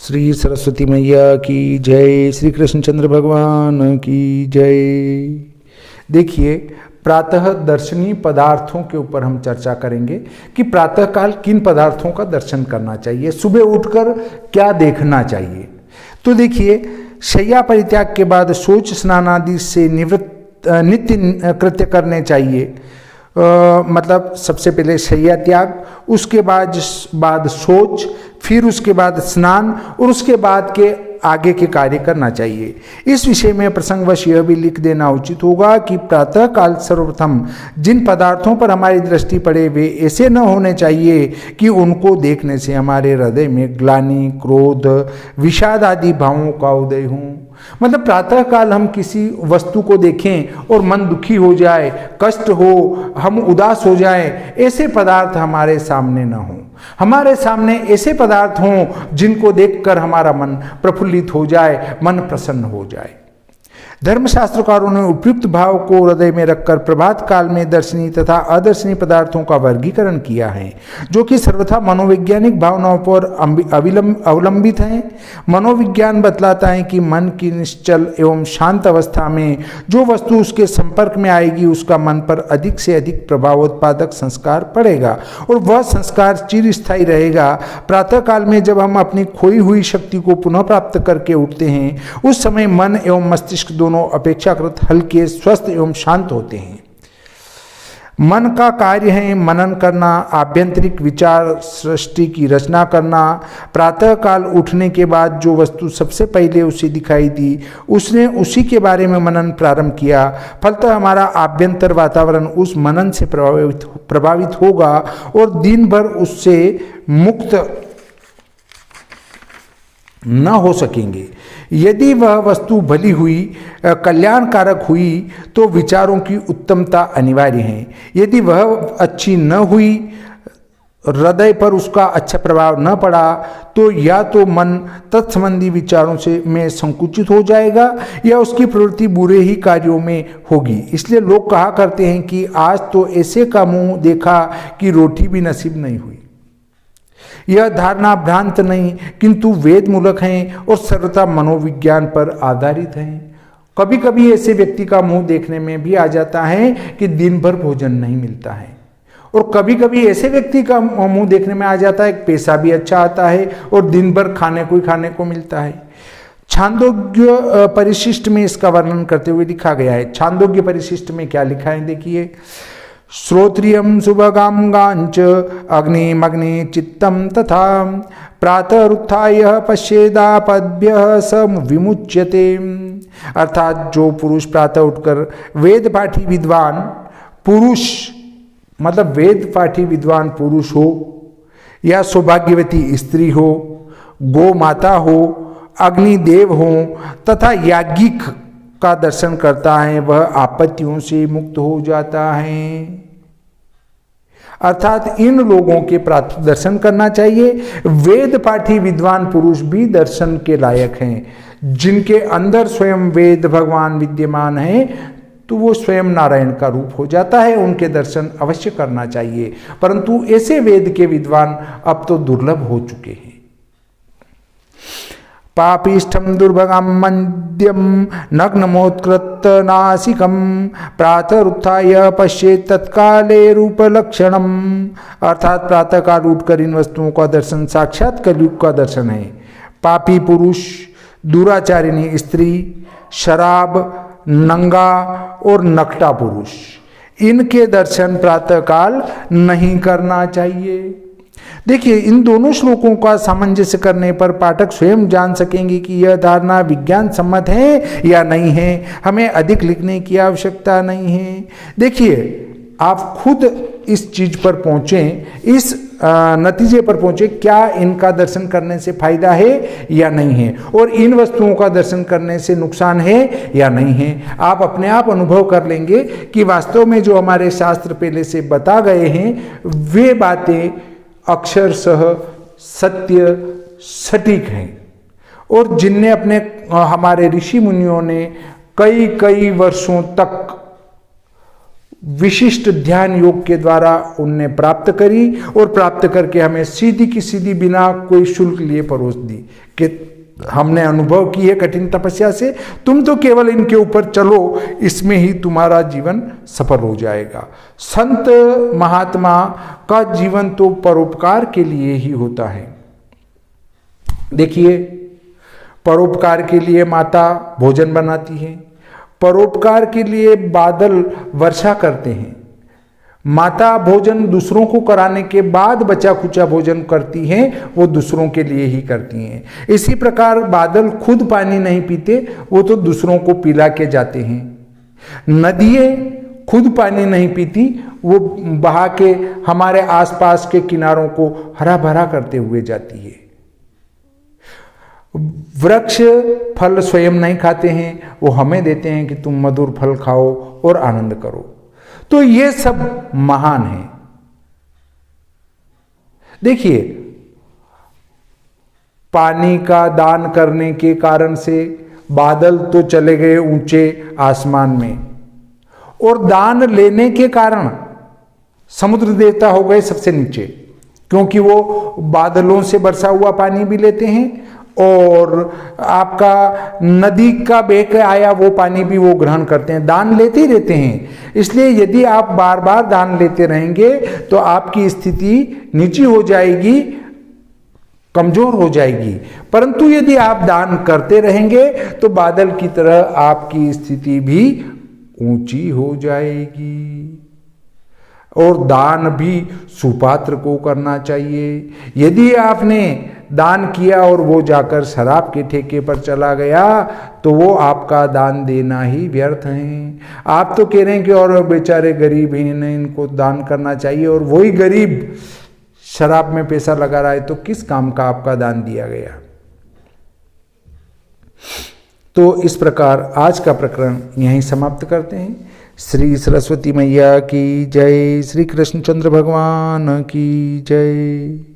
श्री सरस्वती मैया की जय, श्री कृष्णचंद्र भगवान की जय। देखिए, प्रातः दर्शनीय पदार्थों के ऊपर हम चर्चा करेंगे कि प्रातःकाल किन पदार्थों का दर्शन करना चाहिए, सुबह उठकर क्या देखना चाहिए। तो देखिए, शय्या परित्याग के बाद शौच स्नान आदि से नित्य कृत्य करने चाहिए। मतलब सबसे पहले शय्या त्याग, उसके बाद शौच, फिर उसके बाद स्नान और उसके बाद के आगे के कार्य करना चाहिए। इस विषय में प्रसंगवश यह भी लिख देना उचित होगा कि प्रातःकाल सर्वप्रथम जिन पदार्थों पर हमारी दृष्टि पड़े वे ऐसे न होने चाहिए कि उनको देखने से हमारे हृदय में ग्लानि, क्रोध, विषाद आदि भावों का उदय हो। मतलब प्रातःकाल हम किसी वस्तु को देखें और मन दुखी हो जाए, कष्ट हो, हम उदास हो जाए, ऐसे पदार्थ हमारे सामने न हो। हमारे सामने ऐसे पदार्थ हों जिनको देखकर हमारा मन प्रफुल्लित हो जाए, मन प्रसन्न हो जाए। धर्मशास्त्रकारों ने उपयुक्त भाव को हृदय में रखकर प्रभात काल में दर्शनीय तथा अदर्शनीय पदार्थों का वर्गीकरण किया है, जो कि सर्वथा मनोवैज्ञानिक भावनाओं पर अवलंबित हैं। मनोविज्ञान बतलाता है कि मन की निश्चल एवं शांत अवस्था में जो वस्तु उसके संपर्क में आएगी उसका मन पर अधिक से अधिक प्रभावोत्पादक संस्कार पड़ेगा और वह संस्कार चिरस्थायी रहेगा। प्रातःकाल में जब हम अपनी खोई हुई शक्ति को पुनः प्राप्त करके उठते हैं, उस समय मन एवं मस्तिष्क दोनों अपेक्षाकृत हल्के, स्वस्थ एवं शांत होते हैं। मन का कार्य है मनन करना, आभ्यंतरिक विचार सृष्टि की रचना करना। प्रातःकाल उठने के बाद जो वस्तु सबसे पहले उसे दिखाई दी, उसने उसी के बारे में मनन प्रारंभ किया। फलतः हमारा आभ्यंतर वातावरण उस मनन से प्रभावित होगा और दिन भर उससे मुक्त न हो सकेंगे। यदि वह वस्तु भली हुई, कल्याणकारक हुई, तो विचारों की उत्तमता अनिवार्य है। यदि वह अच्छी न हुई, हृदय पर उसका अच्छा प्रभाव न पड़ा, तो या तो मन तत्संबंधी विचारों से में संकुचित हो जाएगा या उसकी प्रवृत्ति बुरे ही कार्यों में होगी। इसलिए लोग कहा करते हैं कि आज तो ऐसे का मुंह देखा कि रोटी भी नसीब नहीं हुई। यह धारणा भ्रांत नहीं किंतु वेद मूलक हैं और सर्वथा मनोविज्ञान पर आधारित हैं। कभी कभी ऐसे व्यक्ति का मुंह देखने में भी आ जाता है कि दिन भर भोजन नहीं मिलता है, और कभी कभी ऐसे व्यक्ति का मुंह देखने में आ जाता है कि पैसा भी अच्छा आता है और दिन भर खाने को मिलता है। छांदोग्य परिशिष्ट में इसका वर्णन करते हुए लिखा गया है। छांदोग्य परिशिष्ट में क्या लिखा है, देखिए। श्रोत्रियं सुभगां गांच अग्निमग्नि चित्तं तथा प्रातरुत्थाय पश्येदापद्भ्यः स विमुच्यते। अर्थात जो पुरुष प्रातः उठकर वेद पाठी विद्वान पुरुष, मतलब वेद पाठी विद्वान पुरुष हो या सौभाग्यवती स्त्री हो, गो माता हो, अग्निदेव हो तथा याज्ञिक का दर्शन करता है, वह आपत्तियों से मुक्त हो जाता है। अर्थात इन लोगों के प्रातः दर्शन करना चाहिए। वेद पाठी विद्वान पुरुष भी दर्शन के लायक हैं। जिनके अंदर स्वयं वेद भगवान विद्यमान है, तो वो स्वयं नारायण का रूप हो जाता है, उनके दर्शन अवश्य करना चाहिए। परंतु ऐसे वेद के विद्वान अब तो दुर्लभ हो चुके हैं। पापिष्ठम दुर्भगम मद्यम नग्नमोत्कृत नासिकम प्रातरुत्थाय पश्येत् तत्काले रूपलक्षणम। अर्थात प्रातःकाल उठकर इन वस्तुओं का दर्शन साक्षात कलयुग का दर्शन है। पापी पुरुष, दुराचारिणी स्त्री, शराब, नंगा और नकटा पुरुष, इनके दर्शन प्रातःकाल नहीं करना चाहिए। देखिए, इन दोनों श्लोकों का सामंजस्य करने पर पाठक स्वयं जान सकेंगे कि यह धारणा विज्ञान सम्मत है या नहीं है। हमें अधिक लिखने की आवश्यकता नहीं है। देखिए, आप खुद इस चीज पर पहुंचें, इस नतीजे पर पहुंचे, क्या इनका दर्शन करने से फायदा है या नहीं है, और इन वस्तुओं का दर्शन करने से नुकसान है या नहीं है। आप अपने आप अनुभव कर लेंगे कि वास्तव में जो हमारे शास्त्र पहले से बता गए हैं वे बातें अक्षरशः सत्य सटीक हैं, और जिनने अपने हमारे ऋषि मुनियों ने कई वर्षों तक विशिष्ट ध्यान योग के द्वारा उनने प्राप्त करी और प्राप्त करके हमें सीधी की सीधी बिना कोई शुल्क लिए परोस दी कि हमने अनुभव की है कठिन तपस्या से, तुम तो केवल इनके ऊपर चलो, इसमें ही तुम्हारा जीवन सफल हो जाएगा। संत महात्मा का जीवन तो परोपकार के लिए ही होता है। देखिए, परोपकार के लिए माता भोजन बनाती है, परोपकार के लिए बादल वर्षा करते हैं। माता भोजन दूसरों को कराने के बाद बचा खुचा भोजन करती हैं, वो दूसरों के लिए ही करती हैं। इसी प्रकार बादल खुद पानी नहीं पीते, वो तो दूसरों को पिला के जाते हैं। नदियाँ खुद पानी नहीं पीती, वो बहा के हमारे आसपास के किनारों को हरा भरा करते हुए जाती है। वृक्ष फल स्वयं नहीं खाते हैं, वो हमें देते हैं कि तुम मधुर फल खाओ और आनंद करो। तो ये सब महान है। देखिए, पानी का दान करने के कारण से बादल तो चले गए ऊंचे आसमान में, और दान लेने के कारण समुद्र देवता हो गए सबसे नीचे, क्योंकि वो बादलों से बरसा हुआ पानी भी लेते हैं और आपका नदी का बह के आया वो पानी भी वो ग्रहण करते हैं, दान लेते ही रहते हैं। इसलिए यदि आप बार बार दान लेते रहेंगे तो आपकी स्थिति नीची हो जाएगी, कमजोर हो जाएगी। परंतु यदि आप दान करते रहेंगे तो बादल की तरह आपकी स्थिति भी ऊंची हो जाएगी। और दान भी सुपात्र को करना चाहिए। यदि आपने दान किया और वो जाकर शराब के ठेके पर चला गया तो वो आपका दान देना ही व्यर्थ है। आप तो कह रहे हैं कि और बेचारे गरीब हैं, इनको दान करना चाहिए, और वही गरीब शराब में पैसा लगा रहा है, तो किस काम का आपका दान दिया गया। तो इस प्रकार आज का प्रकरण यहीं समाप्त करते हैं। श्री सरस्वती मैया की जय, श्री कृष्णचंद्र भगवान की जय।